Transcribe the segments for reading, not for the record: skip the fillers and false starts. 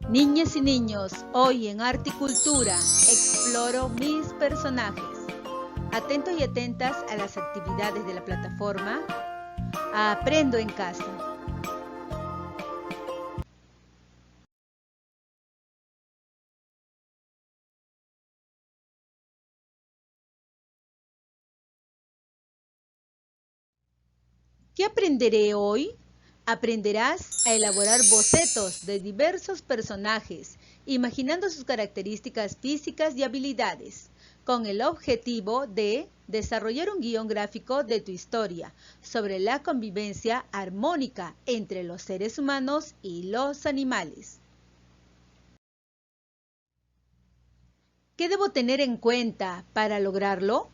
Niñas y niños, hoy en Arte y Cultura exploro mis personajes. Atentos y atentas a las actividades de la plataforma Aprendo en Casa. ¿Qué aprenderé hoy? Aprenderás a elaborar bocetos de diversos personajes, imaginando sus características físicas y habilidades, con el objetivo de desarrollar un guión gráfico de tu historia sobre la convivencia armónica entre los seres humanos y los animales. ¿Qué debo tener en cuenta para lograrlo?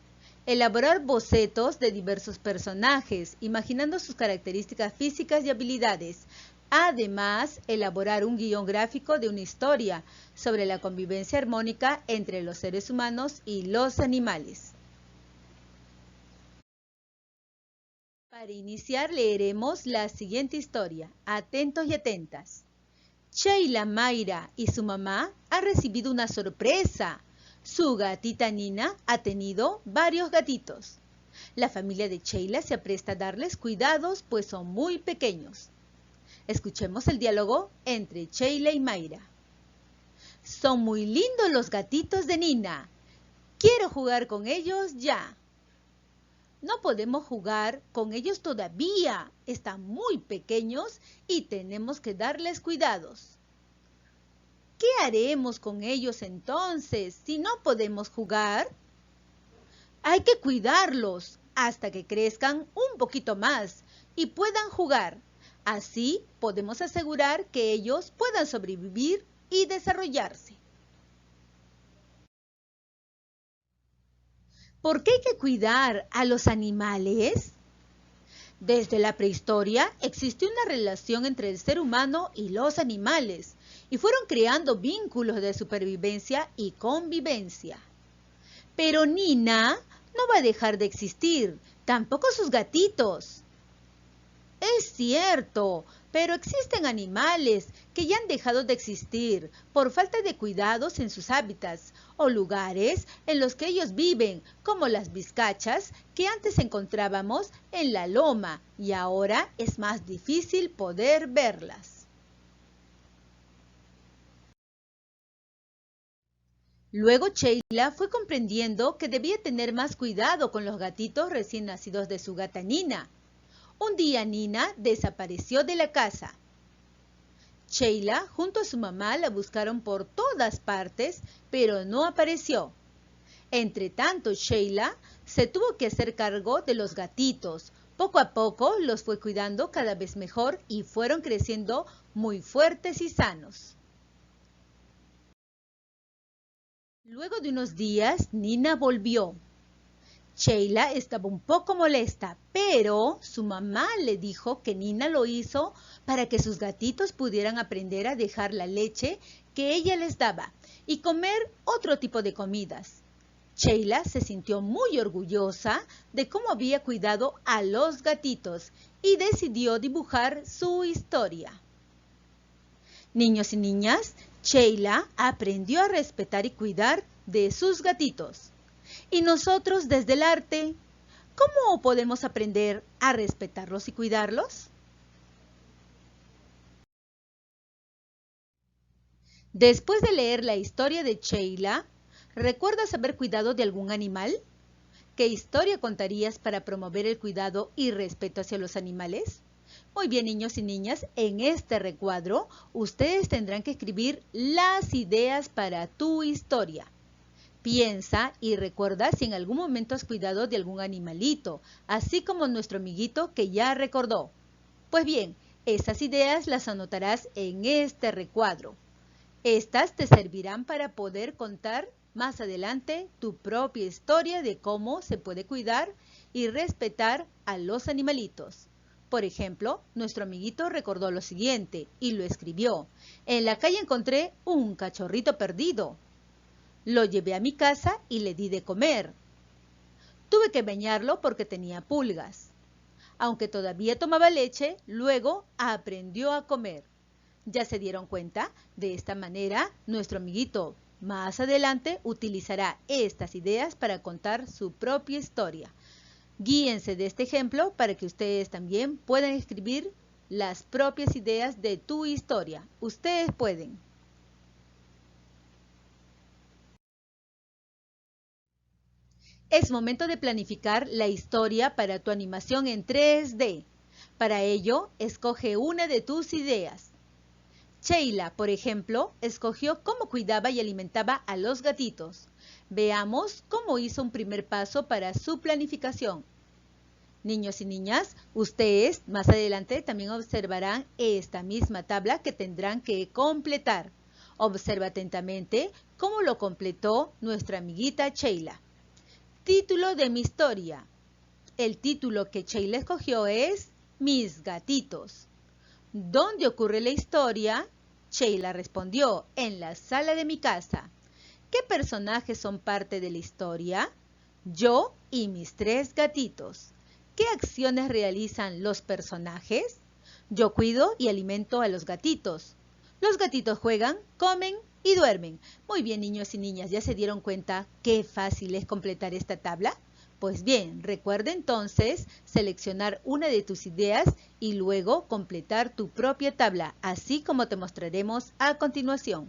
Elaborar bocetos de diversos personajes, imaginando sus características físicas y habilidades. Además, elaborar un guión gráfico de una historia sobre la convivencia armónica entre los seres humanos y los animales. Para iniciar, leeremos la siguiente historia. Atentos y atentas. Sheila Mayra y su mamá han recibido una sorpresa. Su gatita Nina ha tenido varios gatitos. La familia de Sheila se apresta a darles cuidados, pues son muy pequeños. Escuchemos el diálogo entre Sheila y Mayra. Son muy lindos los gatitos de Nina. Quiero jugar con ellos ya. No podemos jugar con ellos todavía. Están muy pequeños y tenemos que darles cuidados. ¿Qué haremos con ellos entonces si no podemos jugar? Hay que cuidarlos hasta que crezcan un poquito más y puedan jugar. Así podemos asegurar que ellos puedan sobrevivir y desarrollarse. ¿Por qué hay que cuidar a los animales? Desde la prehistoria existe una relación entre el ser humano y los animales y fueron creando vínculos de supervivencia y convivencia. Pero Nina no va a dejar de existir, tampoco sus gatitos. Es cierto, pero existen animales que ya han dejado de existir por falta de cuidados en sus hábitats o lugares en los que ellos viven, como las vizcachas que antes encontrábamos en la loma y ahora es más difícil poder verlas. Luego Sheila fue comprendiendo que debía tener más cuidado con los gatitos recién nacidos de su gata Nina. Un día Nina desapareció de la casa. Sheila junto a su mamá la buscaron por todas partes, pero no apareció. Entretanto, Sheila se tuvo que hacer cargo de los gatitos. Poco a poco los fue cuidando cada vez mejor y fueron creciendo muy fuertes y sanos. Luego de unos días, Nina volvió. Sheila estaba un poco molesta, pero su mamá le dijo que Nina lo hizo para que sus gatitos pudieran aprender a dejar la leche que ella les daba y comer otro tipo de comidas. Sheila se sintió muy orgullosa de cómo había cuidado a los gatitos y decidió dibujar su historia. Niños y niñas, Sheila aprendió a respetar y cuidar de sus gatitos. Y nosotros desde el arte, ¿cómo podemos aprender a respetarlos y cuidarlos? Después de leer la historia de Sheila, ¿recuerdas haber cuidado de algún animal? ¿Qué historia contarías para promover el cuidado y respeto hacia los animales? Muy bien, niños y niñas, en este recuadro ustedes tendrán que escribir las ideas para tu historia. Piensa y recuerda si en algún momento has cuidado de algún animalito, así como nuestro amiguito que ya recordó. Pues bien, esas ideas las anotarás en este recuadro. Estas te servirán para poder contar más adelante tu propia historia de cómo se puede cuidar y respetar a los animalitos. Por ejemplo, nuestro amiguito recordó lo siguiente y lo escribió. En la calle encontré un cachorrito perdido. Lo llevé a mi casa y le di de comer. Tuve que bañarlo porque tenía pulgas. Aunque todavía tomaba leche, luego aprendió a comer. ¿Ya se dieron cuenta? De esta manera, nuestro amiguito más adelante utilizará estas ideas para contar su propia historia. Guíense de este ejemplo para que ustedes también puedan escribir las propias ideas de tu historia. Ustedes pueden. Es momento de planificar la historia para tu animación en 3D. Para ello, escoge una de tus ideas. Sheila, por ejemplo, escogió cómo cuidaba y alimentaba a los gatitos. Veamos cómo hizo un primer paso para su planificación. Niños y niñas, ustedes más adelante también observarán esta misma tabla que tendrán que completar. Observa atentamente cómo lo completó nuestra amiguita Sheila. Título de mi historia. El título que Sheila escogió es Mis gatitos. ¿Dónde ocurre la historia? Sheila respondió, en la sala de mi casa. ¿Qué personajes son parte de la historia? Yo y mis 3 gatitos. ¿Qué acciones realizan los personajes? Yo cuido y alimento a los gatitos. Los gatitos juegan, comen y duermen. Muy bien, niños y niñas, ¿ya se dieron cuenta qué fácil es completar esta tabla? Pues bien, recuerda entonces seleccionar una de tus ideas y luego completar tu propia tabla, así como te mostraremos a continuación.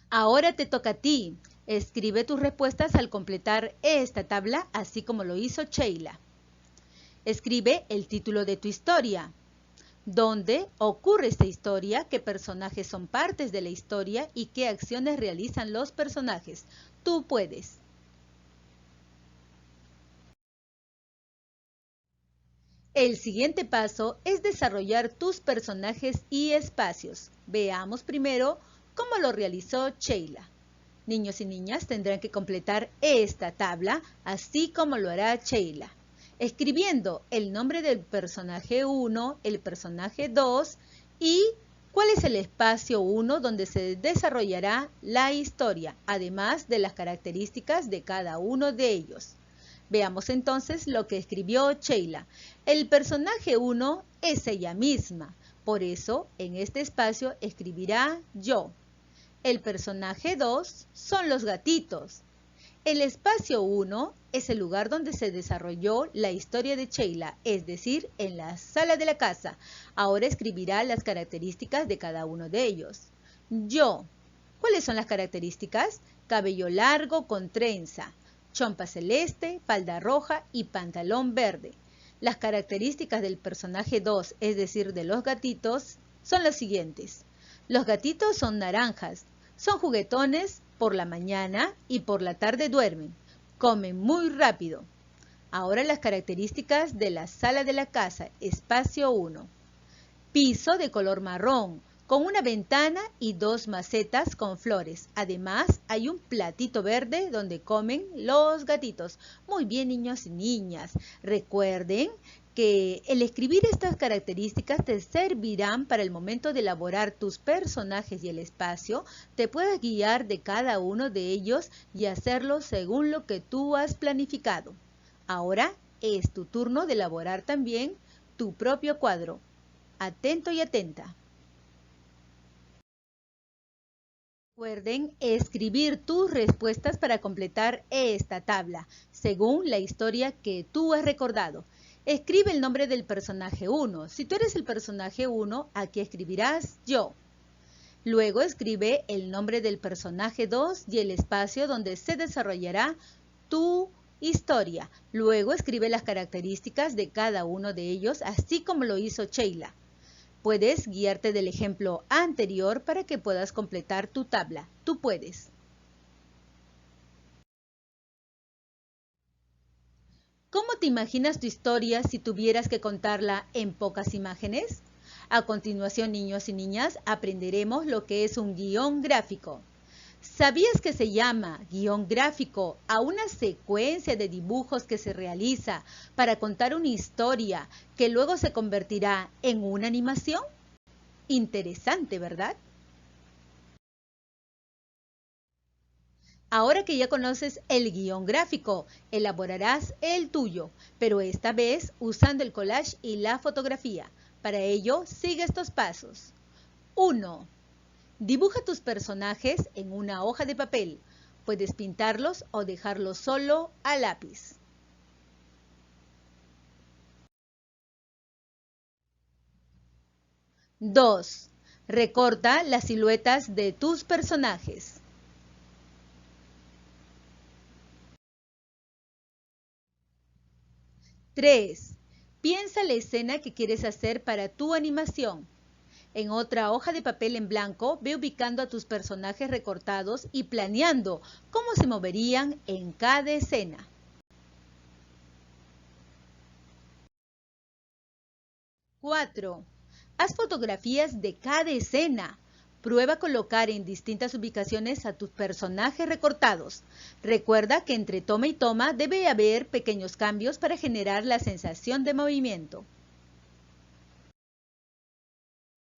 Ahora te toca a ti. Escribe tus respuestas al completar esta tabla, así como lo hizo Sheila. Escribe el título de tu historia. ¿Dónde ocurre esta historia? ¿Qué personajes son partes de la historia? ¿Y qué acciones realizan los personajes? Tú puedes. El siguiente paso es desarrollar tus personajes y espacios. Veamos primero cómo lo realizó Sheila. Niños y niñas tendrán que completar esta tabla, así como lo hará Sheila, escribiendo el nombre del personaje 1, el personaje 2 y cuál es el espacio 1 donde se desarrollará la historia, además de las características de cada uno de ellos. Veamos entonces lo que escribió Sheila. El personaje 1 es ella misma, por eso en este espacio escribirá yo. El personaje 2 son los gatitos. El espacio 1 es el lugar donde se desarrolló la historia de Sheila, es decir, en la sala de la casa. Ahora escribirá las características de cada uno de ellos. Yo. ¿Cuáles son las características? Cabello largo con trenza, chompa celeste, falda roja y pantalón verde. Las características del personaje 2, es decir, de los gatitos, son las siguientes. Los gatitos son naranjas, son juguetones por la mañana y por la tarde duermen. Comen muy rápido. Ahora las características de la sala de la casa, espacio 1. Piso de color marrón, con una ventana y 2 macetas con flores. Además, hay un platito verde donde comen los gatitos. Muy bien, niños y niñas. Recuerden que el escribir estas características te servirán para el momento de elaborar tus personajes y el espacio. Te puedes guiar de cada uno de ellos y hacerlo según lo que tú has planificado. Ahora es tu turno de elaborar también tu propio cuadro. Atento y atenta. Recuerden escribir tus respuestas para completar esta tabla, según la historia que tú has recordado. Escribe el nombre del personaje 1. Si tú eres el personaje 1, aquí escribirás yo. Luego escribe el nombre del personaje 2 y el espacio donde se desarrollará tu historia. Luego escribe las características de cada uno de ellos, así como lo hizo Sheila. Puedes guiarte del ejemplo anterior para que puedas completar tu tabla. Tú puedes. ¿Cómo te imaginas tu historia si tuvieras que contarla en pocas imágenes? A continuación, niños y niñas, aprenderemos lo que es un guión gráfico. ¿Sabías que se llama guión gráfico a una secuencia de dibujos que se realiza para contar una historia que luego se convertirá en una animación? Interesante, ¿verdad? Ahora que ya conoces el guión gráfico, elaborarás el tuyo, pero esta vez usando el collage y la fotografía. Para ello, sigue estos pasos. 1. Dibuja tus personajes en una hoja de papel. Puedes pintarlos o dejarlos solo a lápiz. 2. Recorta las siluetas de tus personajes. 3. Piensa la escena que quieres hacer para tu animación. En otra hoja de papel en blanco, ve ubicando a tus personajes recortados y planeando cómo se moverían en cada escena. 4. Haz fotografías de cada escena. Prueba colocar en distintas ubicaciones a tus personajes recortados. Recuerda que entre toma y toma debe haber pequeños cambios para generar la sensación de movimiento.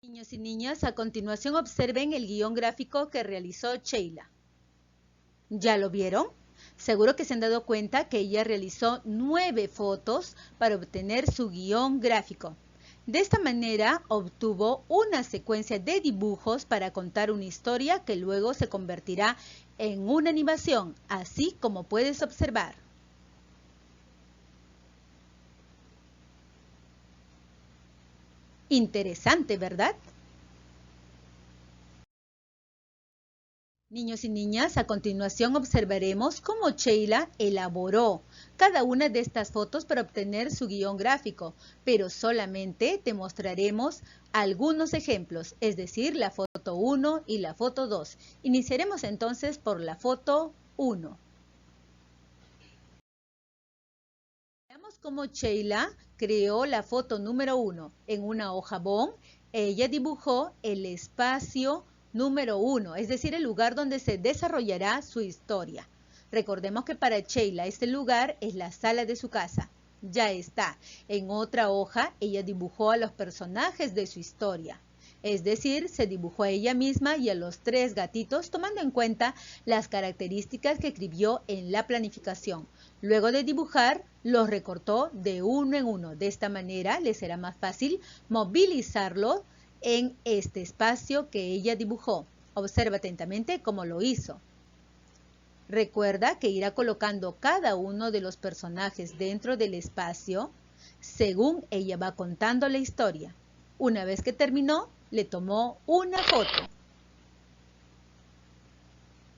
Niños y niñas, a continuación observen el guión gráfico que realizó Sheila. ¿Ya lo vieron? Seguro que se han dado cuenta que ella realizó 9 fotos para obtener su guión gráfico. De esta manera obtuvo una secuencia de dibujos para contar una historia que luego se convertirá en una animación, así como puedes observar. Interesante, ¿verdad? Niños y niñas, a continuación observaremos cómo Sheila elaboró cada una de estas fotos para obtener su guión gráfico, pero solamente te mostraremos algunos ejemplos, es decir, la foto 1 y la foto 2. Iniciaremos entonces por la foto 1. Veamos cómo Sheila creó la foto número 1. En una hoja bond, ella dibujó el espacio número 1, es decir, el lugar donde se desarrollará su historia. Recordemos que para Sheila este lugar es la sala de su casa. Ya está. En otra hoja, ella dibujó a los personajes de su historia. Es decir, se dibujó a ella misma y a los 3 gatitos tomando en cuenta las características que escribió en la planificación. Luego de dibujar, los recortó de uno en uno. De esta manera le será más fácil movilizarlo en este espacio que ella dibujó. Observa atentamente cómo lo hizo. Recuerda que irá colocando cada uno de los personajes dentro del espacio según ella va contando la historia. Una vez que terminó, le tomó una foto.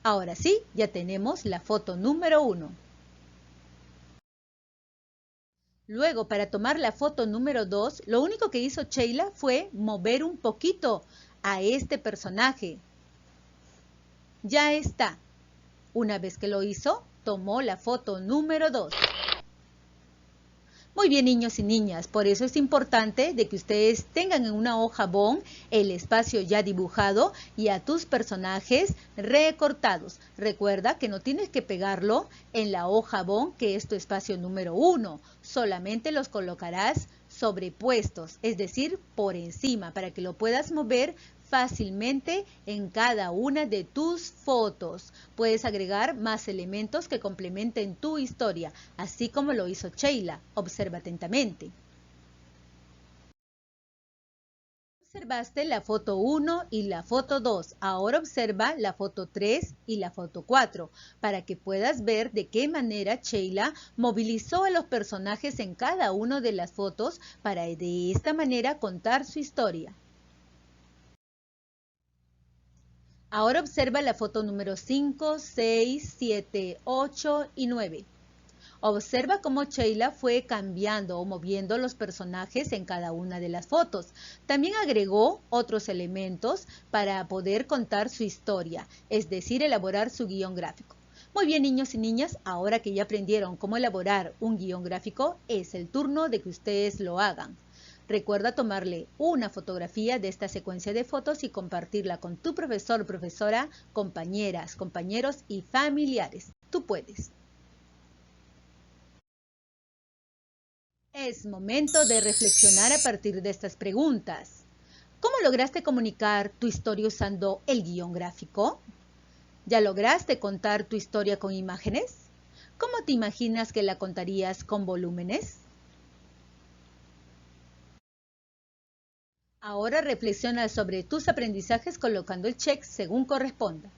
Ahora sí, ya tenemos la foto número 1. Luego, para tomar la foto número 2, lo único que hizo Sheila fue mover un poquito a este personaje. Ya está. Una vez que lo hizo, tomó la foto número 2. Muy bien, niños y niñas, por eso es importante de que ustedes tengan en una hoja bond el espacio ya dibujado y a tus personajes recortados. Recuerda que no tienes que pegarlo en la hoja bond, que es tu espacio número 1. Solamente los colocarás sobrepuestos, es decir, por encima, para que lo puedas mover fácilmente en cada una de tus fotos. Puedes agregar más elementos que complementen tu historia, así como lo hizo Sheila. Observa atentamente. Observaste la foto 1 y la foto 2. Ahora observa la foto 3 y la foto 4 para que puedas ver de qué manera Sheila movilizó a los personajes en cada una de las fotos para de esta manera contar su historia. Ahora observa la foto número 5, 6, 7, 8 y 9. Observa cómo Sheila fue cambiando o moviendo los personajes en cada una de las fotos. También agregó otros elementos para poder contar su historia, es decir, elaborar su guión gráfico. Muy bien, niños y niñas, ahora que ya aprendieron cómo elaborar un guión gráfico, es el turno de que ustedes lo hagan. Recuerda tomarle una fotografía de esta secuencia de fotos y compartirla con tu profesor, profesora, compañeras, compañeros y familiares. Tú puedes. Es momento de reflexionar a partir de estas preguntas. ¿Cómo lograste comunicar tu historia usando el guión gráfico? ¿Ya lograste contar tu historia con imágenes? ¿Cómo te imaginas que la contarías con volúmenes? Ahora reflexiona sobre tus aprendizajes colocando el check según corresponda.